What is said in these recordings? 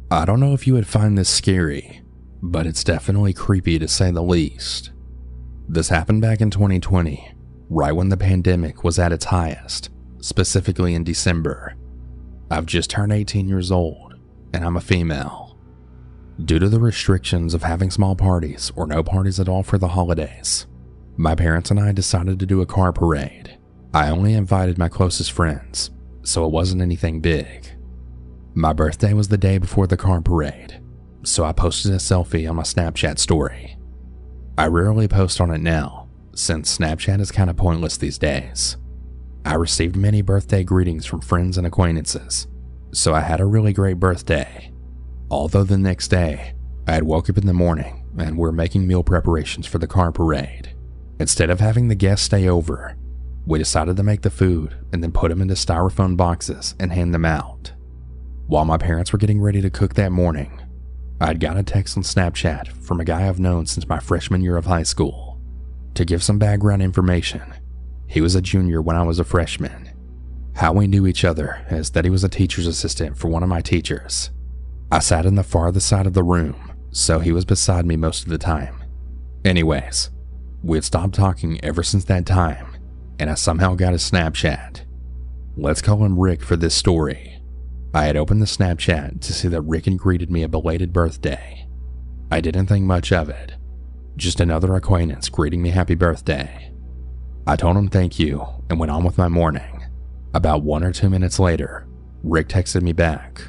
I don't know if you would find this scary, but it's definitely creepy to say the least. This happened back in 2020, right when the pandemic was at its highest, specifically in December. I've just turned 18 years old, and I'm a female. Due to the restrictions of having small parties or no parties at all for the holidays, my parents and I decided to do a car parade. I only invited my closest friends, so it wasn't anything big. My birthday was the day before the car parade, so I posted a selfie on my Snapchat story. I rarely post on it now, since Snapchat is kind of pointless these days. I received many birthday greetings from friends and acquaintances, so I had a really great birthday. Although the next day, I had woke up in the morning and were making meal preparations for the car parade. Instead of having the guests stay over, we decided to make the food and then put them into styrofoam boxes and hand them out. While my parents were getting ready to cook that morning, I had got a text on Snapchat from a guy I've known since my freshman year of high school. To give some background information, he was a junior when I was a freshman. How we knew each other is that he was a teacher's assistant for one of my teachers. I sat in the farthest side of the room, so he was beside me most of the time. Anyways, we had stopped talking ever since that time, and I somehow got his Snapchat. Let's call him Rick for this story. I had opened the Snapchat to see that Rick had greeted me a belated birthday. I didn't think much of it, just another acquaintance greeting me happy birthday. I told him thank you and went on with my morning. About 1 or 2 minutes later, Rick texted me back.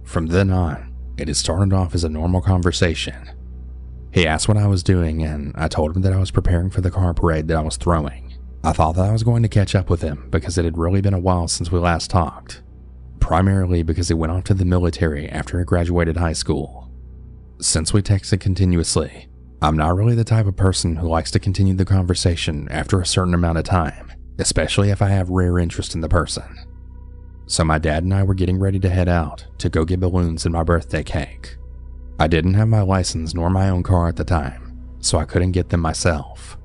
From then on, it had started off as a normal conversation. He asked what I was doing, and I told him that I was preparing for the car parade that I was throwing. I thought that I was going to catch up with him because it had really been a while since we last talked, primarily because he went off to the military after he graduated high school. Since we texted continuously, I'm not really the type of person who likes to continue the conversation after a certain amount of time, especially if I have rare interest in the person. So my dad and I were getting ready to head out to go get balloons and my birthday cake. I didn't have my license nor my own car at the time, so I couldn't get them myself.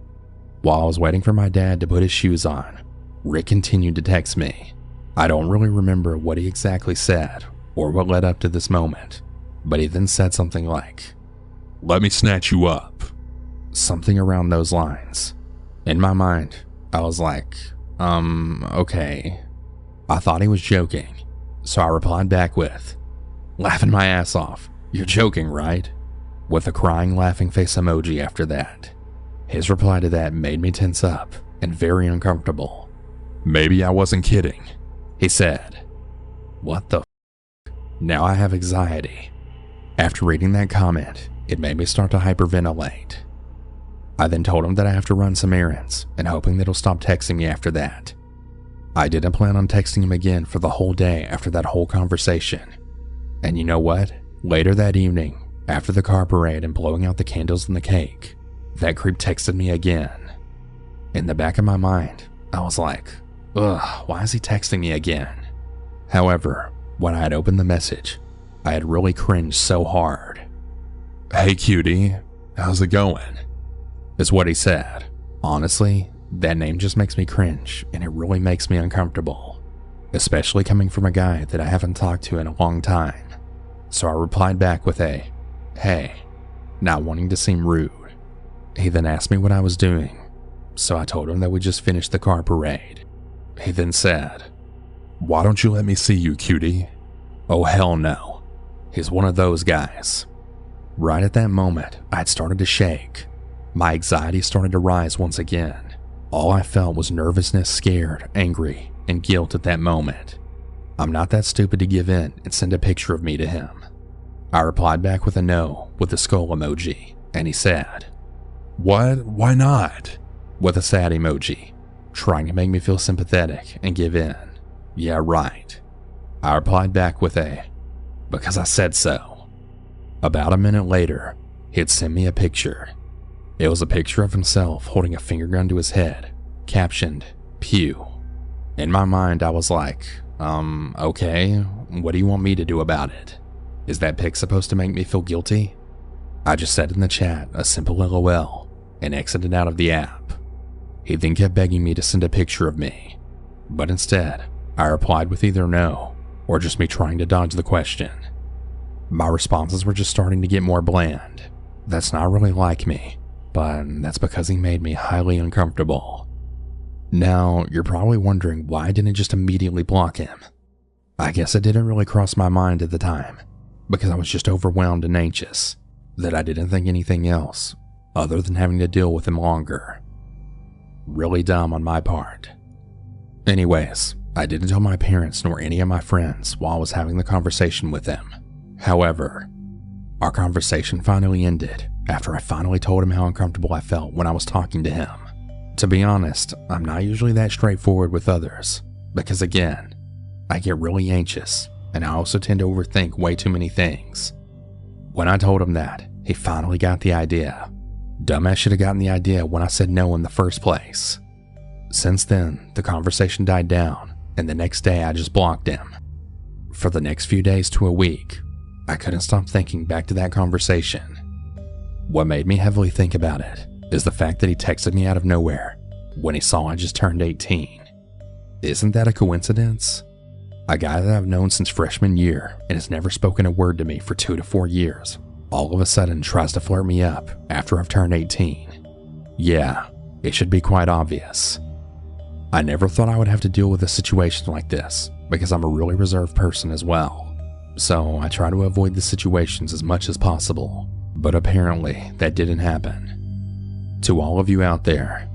While I was waiting for my dad to put his shoes on, Rick continued to text me. I don't really remember what he exactly said or what led up to this moment, but he then said something like, "Let me snatch you up." Something around those lines. In my mind, I was like, okay. I thought he was joking, so I replied back with, "Laughing my ass off. You're joking, right?" With a crying laughing face emoji after that. His reply to that made me tense up and very uncomfortable. "Maybe I wasn't kidding," he said. What the f***? Now I have anxiety. After reading that comment, it made me start to hyperventilate. I then told him that I have to run some errands and hoping that he'll stop texting me after that. I didn't plan on texting him again for the whole day after that whole conversation. And you know what? Later that evening, after the car parade and blowing out the candles and the cake, that creep texted me again. In the back of my mind, I was like, ugh, why is he texting me again? However, when I had opened the message, I had really cringed so hard. "Hey cutie, how's it going?" is what he said. Honestly, that name just makes me cringe and it really makes me uncomfortable, especially coming from a guy that I haven't talked to in a long time. So I replied back with a, "Hey," not wanting to seem rude. He then asked me what I was doing, so I told him that we just finished the car parade. He then said, "Why don't you let me see you, cutie?" Oh hell no. He's one of those guys. Right at that moment, I had started to shake. My anxiety started to rise once again. All I felt was nervousness, scared, angry, and guilt at that moment. I'm not that stupid to give in and send a picture of me to him. I replied back with a no with a skull emoji, and he said, "What? Why not?" with a sad emoji, trying to make me feel sympathetic and give in. Yeah, right. I replied back with a, "Because I said so." About a minute later, he'd sent me a picture. It was a picture of himself holding a finger gun to his head, captioned, "Pew." In my mind, I was like, okay, what do you want me to do about it? Is that pic supposed to make me feel guilty? I just said in the chat a simple LOL and exited out of the app. He then kept begging me to send a picture of me, but instead, I replied with either no or just me trying to dodge the question. My responses were just starting to get more bland. That's not really like me, but that's because he made me highly uncomfortable. Now, you're probably wondering why I didn't just immediately block him. I guess it didn't really cross my mind at the time, because I was just overwhelmed and anxious, that I didn't think anything else other than having to deal with him longer. Really dumb on my part. Anyways, I didn't tell my parents nor any of my friends while I was having the conversation with them. However, our conversation finally ended after I finally told him how uncomfortable I felt when I was talking to him. To be honest, I'm not usually that straightforward with others, because again, I get really anxious and I also tend to overthink way too many things. When I told him that, he finally got the idea. Dumbass should have gotten the idea when I said no in the first place. Since then, the conversation died down, and the next day I just blocked him. For the next few days to a week, I couldn't stop thinking back to that conversation. What made me heavily think about it is the fact that he texted me out of nowhere when he saw I just turned 18. Isn't that a coincidence? A guy that I've known since freshman year and has never spoken a word to me for 2 to 4 years, all of a sudden tries to flirt me up after I've turned 18. Yeah, it should be quite obvious. I never thought I would have to deal with a situation like this because I'm a really reserved person as well. So I try to avoid the situations as much as possible, but apparently that didn't happen. To all of you out there,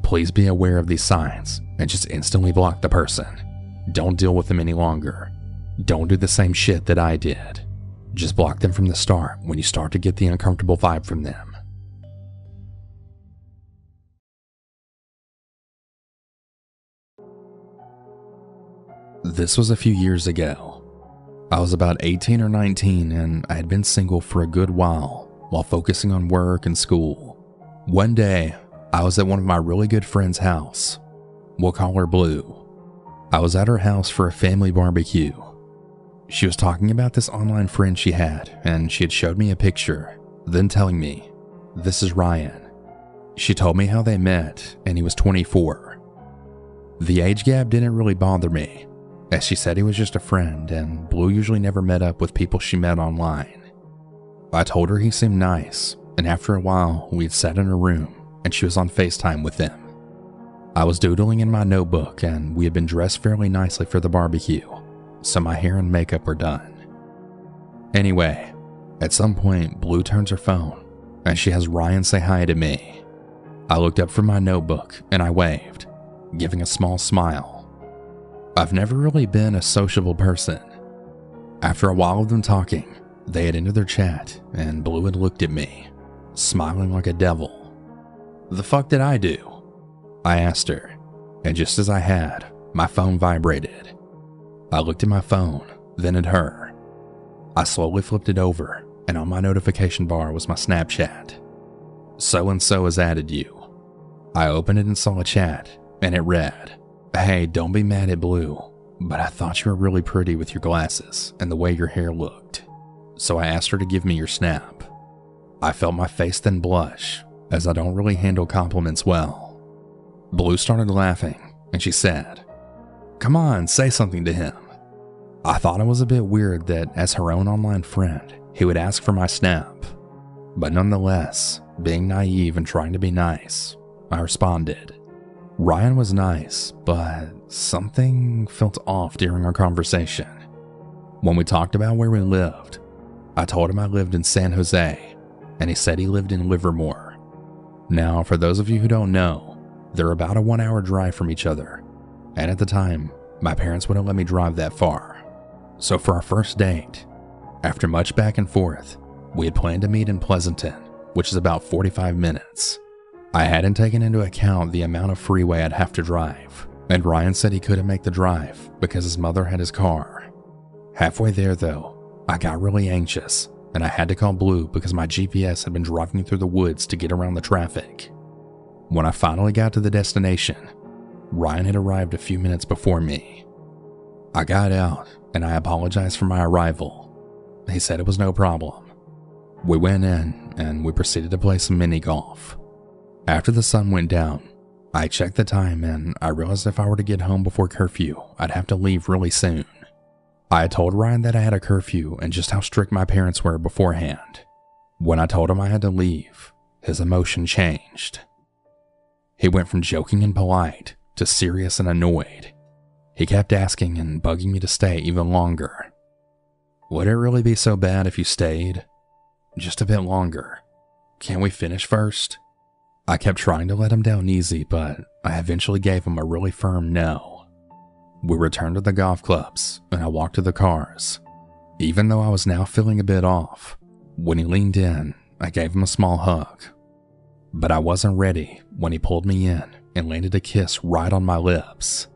please be aware of these signs and just instantly block the person. Don't deal with them any longer. Don't do the same shit that I did. Just block them from the start when you start to get the uncomfortable vibe from them. This was a few years ago. I was about 18 or 19 and I had been single for a good while focusing on work and school. One day, I was at one of my really good friend's house. We'll call her Blue. I was at her house for a family barbecue. She was talking about this online friend she had, and she had showed me a picture, then telling me, "This is Ryan." She told me how they met, and he was 24. The age gap didn't really bother me, as she said he was just a friend, and Blue usually never met up with people she met online. I told her he seemed nice, and after a while, we had sat in her room, and she was on FaceTime with him. I was doodling in my notebook, and we had been dressed fairly nicely for the barbecue, so my hair and makeup were done. Anyway, at some point, Blue turns her phone, and she has Ryan say hi to me. I looked up from my notebook, and I waved, giving a small smile. I've never really been a sociable person. After a while of them talking, they had ended their chat, and Blue had looked at me, smiling like a devil. "The fuck did I do?" I asked her, and just as I had, my phone vibrated. I looked at my phone, then at her. I slowly flipped it over, and on my notification bar was my Snapchat. "So-and-so has added you." I opened it and saw a chat, and it read, "Hey, don't be mad at Blue, but I thought you were really pretty with your glasses and the way your hair looked. So I asked her to give me your snap." I felt my face then blush, as I don't really handle compliments well. Blue started laughing, and she said, "Come on, say something to him." I thought it was a bit weird that as her own online friend, he would ask for my snap. But nonetheless, being naive and trying to be nice, I responded. Ryan was nice, but something felt off during our conversation. When we talked about where we lived, I told him I lived in San Jose, and he said he lived in Livermore. Now, for those of you who don't know, they're about a 1-hour drive from each other, and at the time, my parents wouldn't let me drive that far. So for our first date, after much back and forth, we had planned to meet in Pleasanton, which is about 45 minutes. I hadn't taken into account the amount of freeway I'd have to drive, and Ryan said he couldn't make the drive because his mother had his car. Halfway there though, I got really anxious, and I had to call Blue because my GPS had been driving me through the woods to get around the traffic. When I finally got to the destination, Ryan had arrived a few minutes before me. I got out, and I apologized for my arrival. He said it was no problem. We went in, and we proceeded to play some mini golf. After the sun went down, I checked the time, and I realized if I were to get home before curfew, I'd have to leave really soon. I had told Ryan that I had a curfew and just how strict my parents were beforehand. When I told him I had to leave, his emotion changed. He went from joking and polite to serious and annoyed. He kept asking and bugging me to stay even longer. Would it really be so bad if you stayed? Just a bit longer. Can't we finish first? I kept trying to let him down easy, but I eventually gave him a really firm no. We returned to the golf clubs, and I walked to the cars. Even though I was now feeling a bit off, when he leaned in, I gave him a small hug. But I wasn't ready when he pulled me in and landed a kiss right on my lips.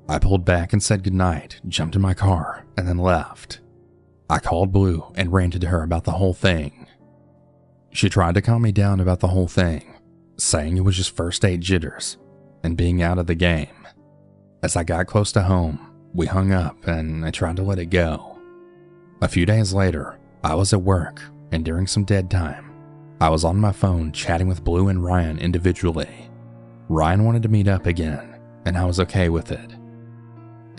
I pulled back and said goodnight, jumped in my car, and then left. I called Blue and ranted to her about the whole thing. She tried to calm me down about the whole thing, saying it was just first date jitters and being out of the game. As I got close to home, we hung up and I tried to let it go. A few days later, I was at work, and during some dead time, I was on my phone chatting with Blue and Ryan individually. Ryan wanted to meet up again, and I was okay with it.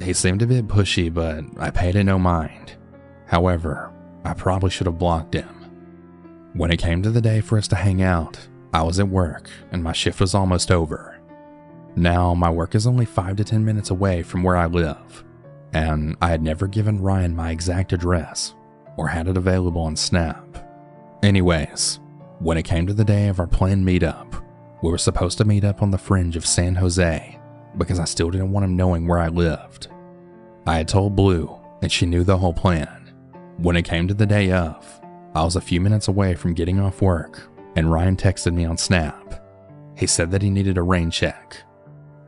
He seemed a bit pushy, but I paid it no mind. However, I probably should have blocked him. When it came to the day for us to hang out, I was at work and my shift was almost over. Now, my work is only 5 to 10 minutes away from where I live, and I had never given Ryan my exact address or had it available on Snap. Anyways, when it came to the day of our planned meetup, we were supposed to meet up on the fringe of San Jose because I still didn't want him knowing where I lived. I had told Blue, and she knew the whole plan. When it came to the day of, I was a few minutes away from getting off work, and Ryan texted me on Snap. He said that he needed a rain check.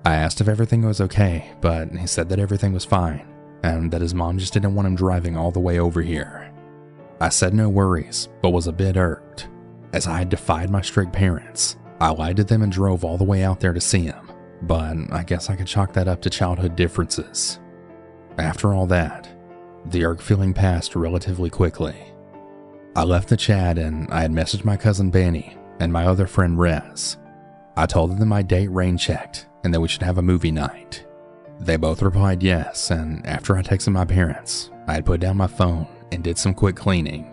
I asked if everything was okay, but he said that everything was fine, and that his mom just didn't want him driving all the way over here. I said no worries, but was a bit irked. As I had defied my strict parents, I lied to them and drove all the way out there to see him, but I guess I could chalk that up to childhood differences. After all that, the irk feeling passed relatively quickly. I left the chat and I had messaged my cousin Benny and my other friend Rez. I told them my date rain checked and that we should have a movie night. They both replied yes, and after I texted my parents, I had put down my phone and did some quick cleaning.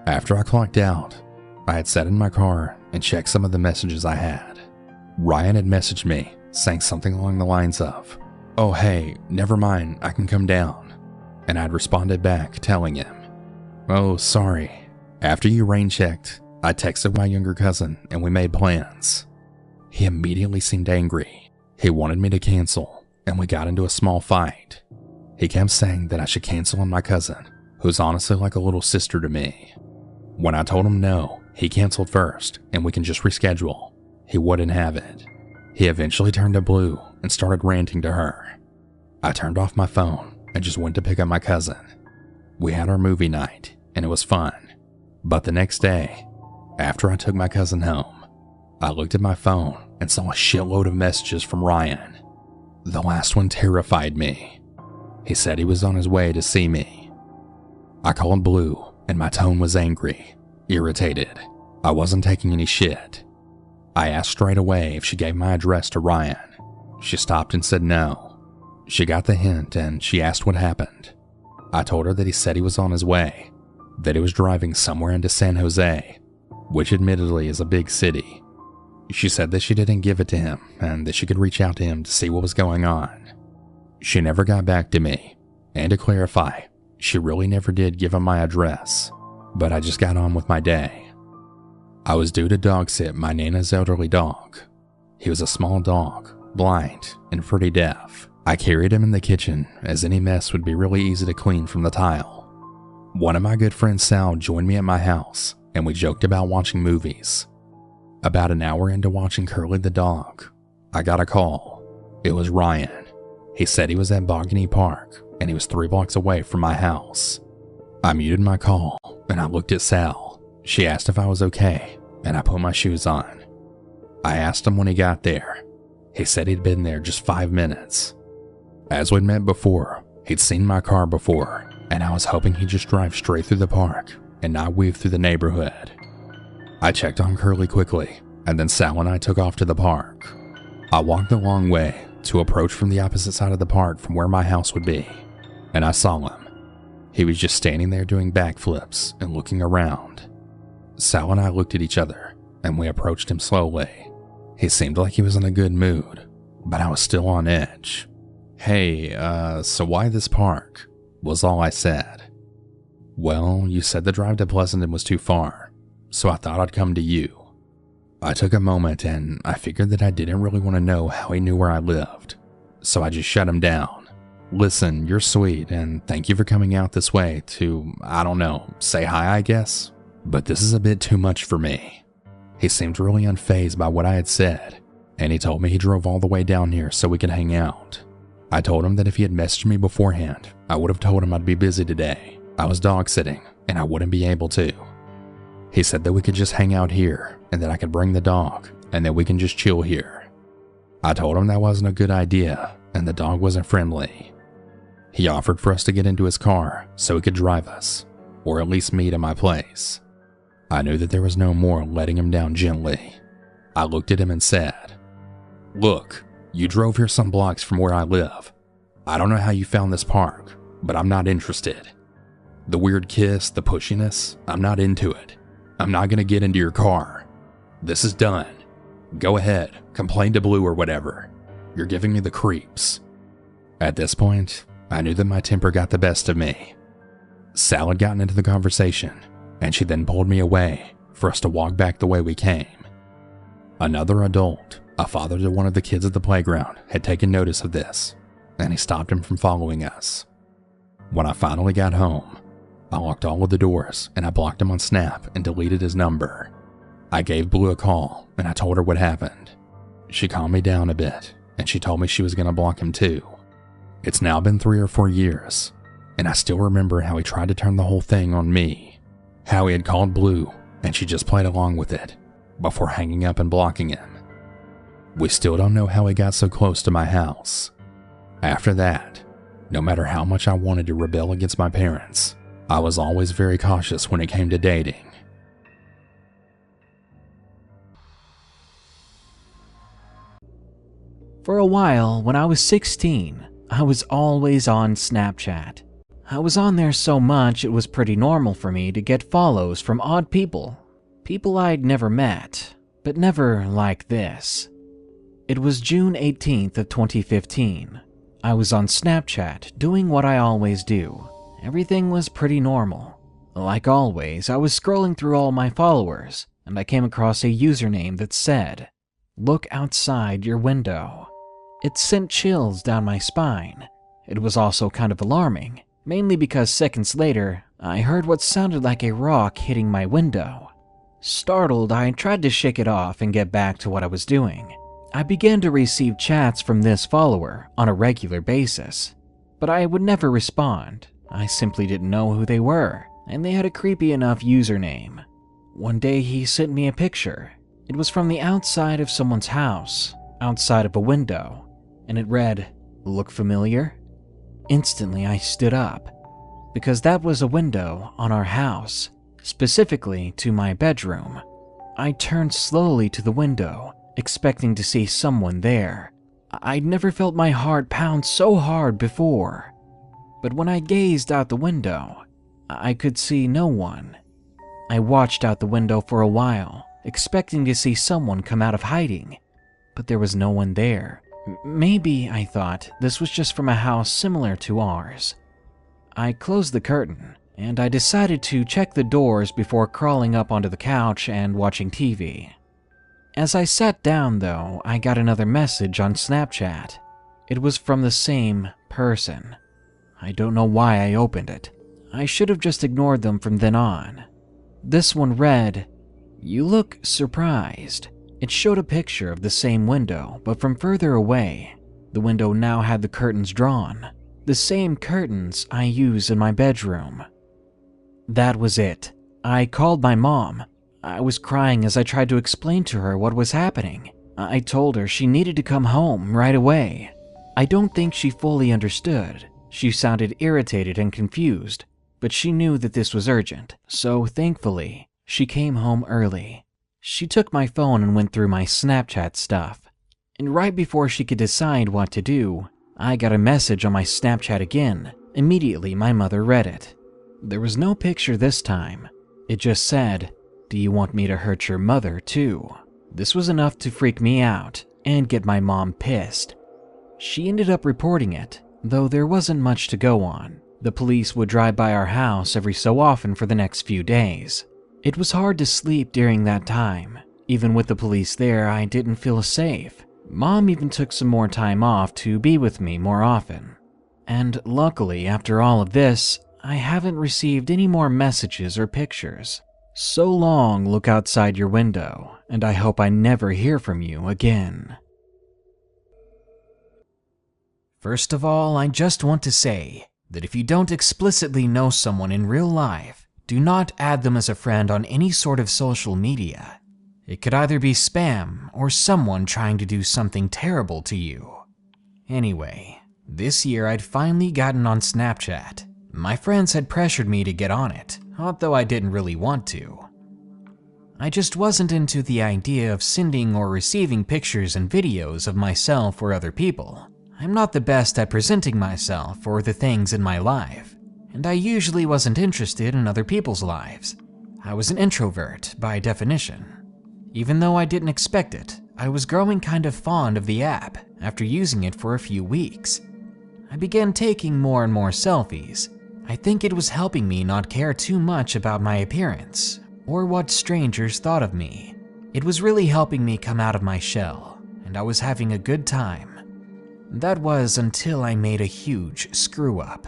After I clocked out, I had sat in my car and checked some of the messages I had. Ryan had messaged me saying something along the lines of, "Oh hey, never mind, I can come down." And I'd responded back telling him, "Oh, sorry. After you rain checked, I texted my younger cousin and we made plans." He immediately seemed angry. He wanted me to cancel, and we got into a small fight. He kept saying that I should cancel on my cousin, who's honestly like a little sister to me. When I told him no, he canceled first and we can just reschedule. He wouldn't have it. He eventually turned to Blue and started ranting to her. I turned off my phone and just went to pick up my cousin. We had our movie night and it was fun. But the next day, after I took my cousin home, I looked at my phone and saw a shitload of messages from Ryan. The last one terrified me. He said he was on his way to see me. I called Blue and my tone was angry, irritated. I wasn't taking any shit. I asked straight away if she gave my address to Ryan. She stopped and said no. She got the hint and she asked what happened. I told her that he said he was on his way, that he was driving somewhere into San Jose, which admittedly is a big city. She said that she didn't give it to him and that she could reach out to him to see what was going on. She never got back to me, and to clarify, she really never did give him my address, but I just got on with my day. I was due to dog sit my Nana's elderly dog. He was a small dog, blind, and pretty deaf. I carried him in the kitchen as any mess would be really easy to clean from the tile. One of my good friends Sal joined me at my house and we joked about watching movies. About an hour into watching Curly the dog, I got a call. It was Ryan. He said he was at Bogany Park and he was 3 blocks away from my house. I muted my call and I looked at Sal. She asked if I was okay and I put my shoes on. I asked him when he got there. He said he'd been there just 5 minutes. As we'd met before, he'd seen my car before and I was hoping he'd just drive straight through the park and not weave through the neighborhood. I checked on Curly quickly, and then Sal and I took off to the park. I walked the long way to approach from the opposite side of the park from where my house would be, and I saw him. He was just standing there doing backflips and looking around. Sal and I looked at each other, and we approached him slowly. He seemed like he was in a good mood, but I was still on edge. "Hey, so why this park?" was all I said. "Well, you said the drive to Pleasanton was too far, so I thought I'd come to you." I took a moment and I figured that I didn't really want to know how he knew where I lived, so I just shut him down. "Listen, you're sweet, and thank you for coming out this way to, I don't know, say hi, I guess, but this is a bit too much for me." He seemed really unfazed by what I had said, and he told me he drove all the way down here so we could hang out. I told him that if he had messaged me beforehand, I would have told him I'd be busy today. I was dog sitting, and I wouldn't be able to. He said that we could just hang out here, and that I could bring the dog, and that we can just chill here. I told him that wasn't a good idea, and the dog wasn't friendly. He offered for us to get into his car so he could drive us, or at least meet at my place. I knew that there was no more letting him down gently. I looked at him and said, "Look, you drove here some blocks from where I live. I don't know how you found this park, but I'm not interested. The weird kiss, the pushiness, I'm not into it. I'm not gonna get into your car. This is done. Go ahead, complain to Blue or whatever. You're giving me the creeps." At this point, I knew that my temper got the best of me. Sal had gotten into the conversation, and she then pulled me away for us to walk back the way we came. Another adult, a father to one of the kids at the playground, had taken notice of this, and he stopped him from following us. When I finally got home, I locked all of the doors and I blocked him on Snap and deleted his number. I gave Blue a call and I told her what happened. She calmed me down a bit and she told me she was going to block him too. It's now been 3 or 4 years, and I still remember how he tried to turn the whole thing on me. How he had called Blue and she just played along with it before hanging up and blocking him. We still don't know how he got so close to my house. After that, no matter how much I wanted to rebel against my parents, I was always very cautious when it came to dating. For a while, when I was 16, I was always on Snapchat. I was on there so much it was pretty normal for me to get follows from odd people. People I'd never met, but never like this. It was June 18th of 2015. I was on Snapchat doing what I always do. Everything was pretty normal. Like always, I was scrolling through all my followers, and I came across a username that said, "Look outside your window." It sent chills down my spine. It was also kind of alarming, mainly because seconds later, I heard what sounded like a rock hitting my window. Startled, I tried to shake it off and get back to what I was doing. I began to receive chats from this follower on a regular basis, but I would never respond. I simply didn't know who they were, and they had a creepy enough username. One day he sent me a picture. It was from the outside of someone's house, outside of a window, and it read, "Look familiar?" Instantly I stood up, because that was a window on our house, specifically to my bedroom. I turned slowly to the window, expecting to see someone there. I'd never felt my heart pound so hard before. But when I gazed out the window, I could see no one. I watched out the window for a while, expecting to see someone come out of hiding, but there was no one there. Maybe, I thought, this was just from a house similar to ours. I closed the curtain, and I decided to check the doors before crawling up onto the couch and watching TV. As I sat down, though, I got another message on Snapchat. It was from the same person. I don't know why I opened it. I should have just ignored them from then on. This one read, "You look surprised." It showed a picture of the same window, but from further away. The window now had the curtains drawn, the same curtains I use in my bedroom. That was it. I called my mom. I was crying as I tried to explain to her what was happening. I told her she needed to come home right away. I don't think she fully understood. She sounded irritated and confused, but she knew that this was urgent, so thankfully, she came home early. She took my phone and went through my Snapchat stuff. And right before she could decide what to do, I got a message on my Snapchat again. Immediately, my mother read it. There was no picture this time. It just said, "Do you want me to hurt your mother too?" This was enough to freak me out and get my mom pissed. She ended up reporting it, though there wasn't much to go on. The police would drive by our house every so often for the next few days. It was hard to sleep during that time. Even with the police there, I didn't feel safe. Mom even took some more time off to be with me more often. And luckily, after all of this, I haven't received any more messages or pictures. So long, look outside your window, and I hope I never hear from you again. First of all, I just want to say that if you don't explicitly know someone in real life, do not add them as a friend on any sort of social media. It could either be spam or someone trying to do something terrible to you. Anyway, this year I'd finally gotten on Snapchat. My friends had pressured me to get on it, although I didn't really want to. I just wasn't into the idea of sending or receiving pictures and videos of myself or other people. I'm not the best at presenting myself or the things in my life, and I usually wasn't interested in other people's lives. I was an introvert by definition. Even though I didn't expect it, I was growing kind of fond of the app after using it for a few weeks. I began taking more and more selfies. I think it was helping me not care too much about my appearance or what strangers thought of me. It was really helping me come out of my shell, and I was having a good time. That was until I made a huge screw up.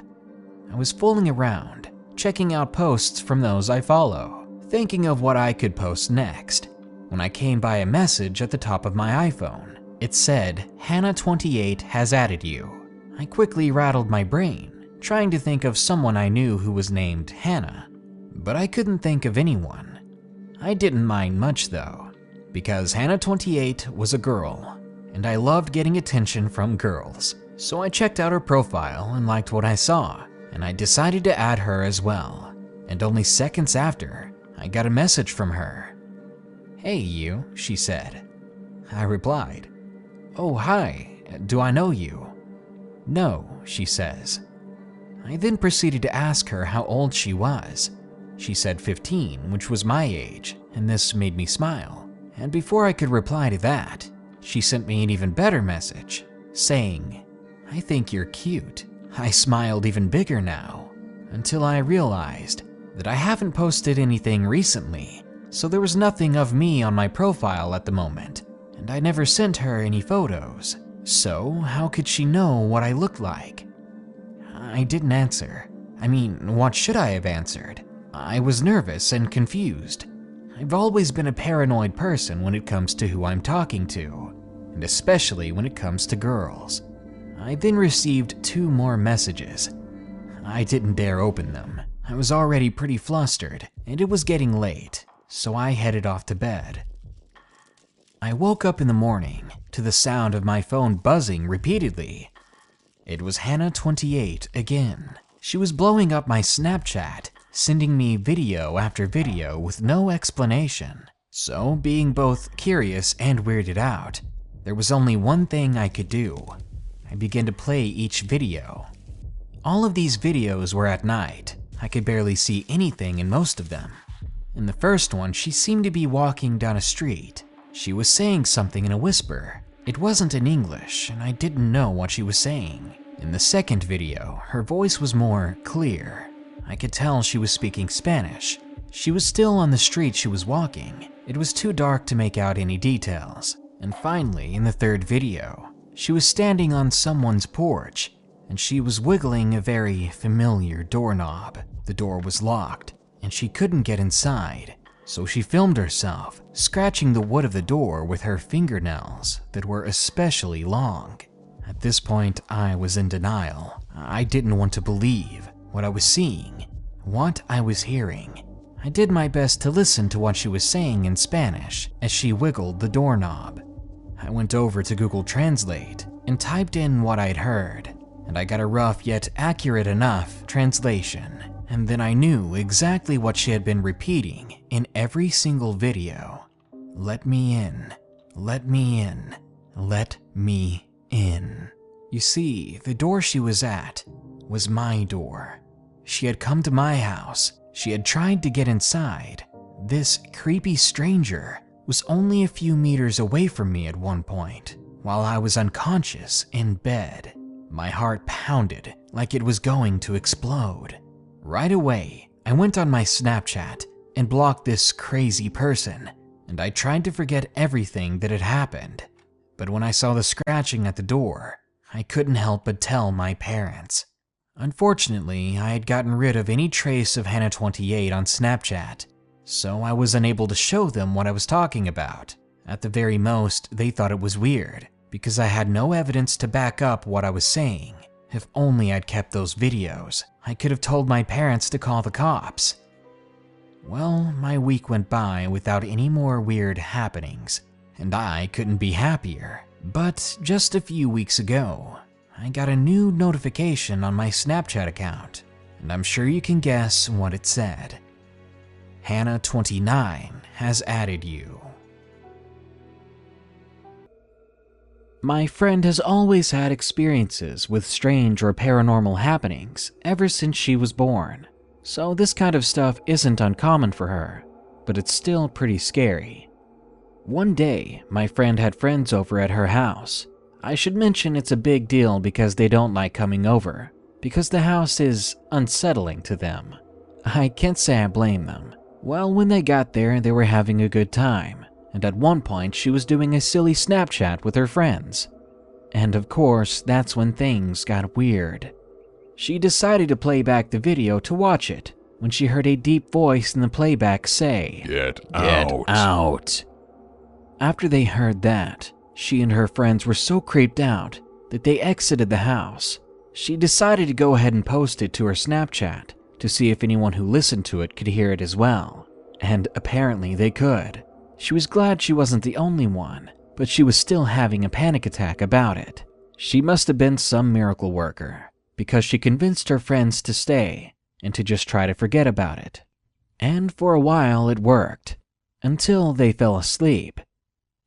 I was fooling around, checking out posts from those I follow, thinking of what I could post next, when I came by a message at the top of my iPhone. It said, "Hannah28 has added you." I quickly rattled my brain, trying to think of someone I knew who was named Hannah, but I couldn't think of anyone. I didn't mind much though, because Hannah28 was a girl, and I loved getting attention from girls. So I checked out her profile and liked what I saw, and I decided to add her as well. And only seconds after, I got a message from her. "Hey you," she said. I replied, "Oh hi, do I know you?" "No," she says. I then proceeded to ask her how old she was. She said 15, which was my age, and this made me smile. And before I could reply to that, she sent me an even better message, saying, "I think you're cute." I smiled even bigger now, until I realized that I haven't posted anything recently, so there was nothing of me on my profile at the moment, and I never sent her any photos. So how could she know what I looked like? I didn't answer. I mean, what should I have answered? I was nervous and confused. I've always been a paranoid person when it comes to who I'm talking to, and especially when it comes to girls. I then received 2 more messages. I didn't dare open them. I was already pretty flustered, and it was getting late, so I headed off to bed. I woke up in the morning to the sound of my phone buzzing repeatedly. It was Hannah28 again. She was blowing up my Snapchat, sending me video after video with no explanation. So, being both curious and weirded out, there was only one thing I could do. I began to play each video. All of these videos were at night. I could barely see anything in most of them. In the first one, she seemed to be walking down a street. She was saying something in a whisper. It wasn't in English, and I didn't know what she was saying. In the second video, her voice was more clear. I could tell she was speaking Spanish. She was still on the street she was walking. It was too dark to make out any details. And finally, in the third video, she was standing on someone's porch, and she was wiggling a very familiar doorknob. The door was locked, and she couldn't get inside. So she filmed herself, scratching the wood of the door with her fingernails that were especially long. At this point, I was in denial. I didn't want to believe what I was seeing, what I was hearing. I did my best to listen to what she was saying in Spanish as she wiggled the doorknob. I went over to Google Translate and typed in what I'd heard, and I got a rough yet accurate enough translation. And then I knew exactly what she had been repeating in every single video. "Let me in, let me in, let me in." You see, the door she was at was my door. She had come to my house. She had tried to get inside. This creepy stranger was only a few meters away from me at one point, while I was unconscious in bed. My heart pounded like it was going to explode. Right away, I went on my Snapchat and blocked this crazy person, and I tried to forget everything that had happened. But when I saw the scratching at the door, I couldn't help but tell my parents. Unfortunately, I had gotten rid of any trace of Hannah28 on Snapchat, so I was unable to show them what I was talking about. At the very most, they thought it was weird, because I had no evidence to back up what I was saying. If only I'd kept those videos, I could have told my parents to call the cops. Well, my week went by without any more weird happenings, and I couldn't be happier. But just a few weeks ago, I got a new notification on my Snapchat account, and I'm sure you can guess what it said. Hannah29 has added you. My friend has always had experiences with strange or paranormal happenings ever since she was born, so this kind of stuff isn't uncommon for her, but it's still pretty scary. One day, my friend had friends over at her house. I should mention it's a big deal because they don't like coming over, because the house is unsettling to them. I can't say I blame them. Well, when they got there, they were having a good time, and at one point she was doing a silly Snapchat with her friends. And of course, that's when things got weird. She decided to play back the video to watch it, when she heard a deep voice in the playback say, Get out. After they heard that, she and her friends were so creeped out that they exited the house. She decided to go ahead and post it to her Snapchat to see if anyone who listened to it could hear it as well, and apparently they could. She was glad she wasn't the only one, but she was still having a panic attack about it. She must have been some miracle worker, because she convinced her friends to stay and to just try to forget about it. And for a while it worked, until they fell asleep.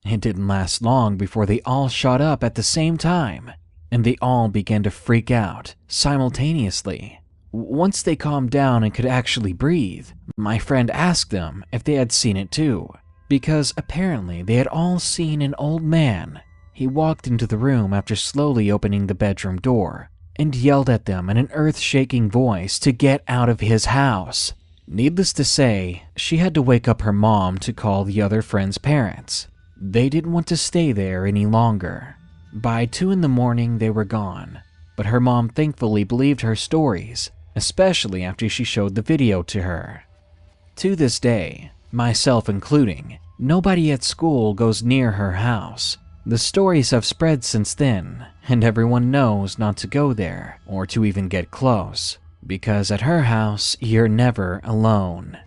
It didn't last long before they all shot up at the same time, and they all began to freak out simultaneously. Once they calmed down and could actually breathe, my friend asked them if they had seen it too, because apparently they had all seen an old man. He walked into the room after slowly opening the bedroom door and yelled at them in an earth-shaking voice to get out of his house. Needless to say, she had to wake up her mom to call the other friend's parents. They didn't want to stay there any longer. By 2 in the morning, they were gone, but her mom thankfully believed her stories, especially after she showed the video to her. To this day, myself including, nobody at school goes near her house. The stories have spread since then, and everyone knows not to go there or to even get close, because at her house, you're never alone.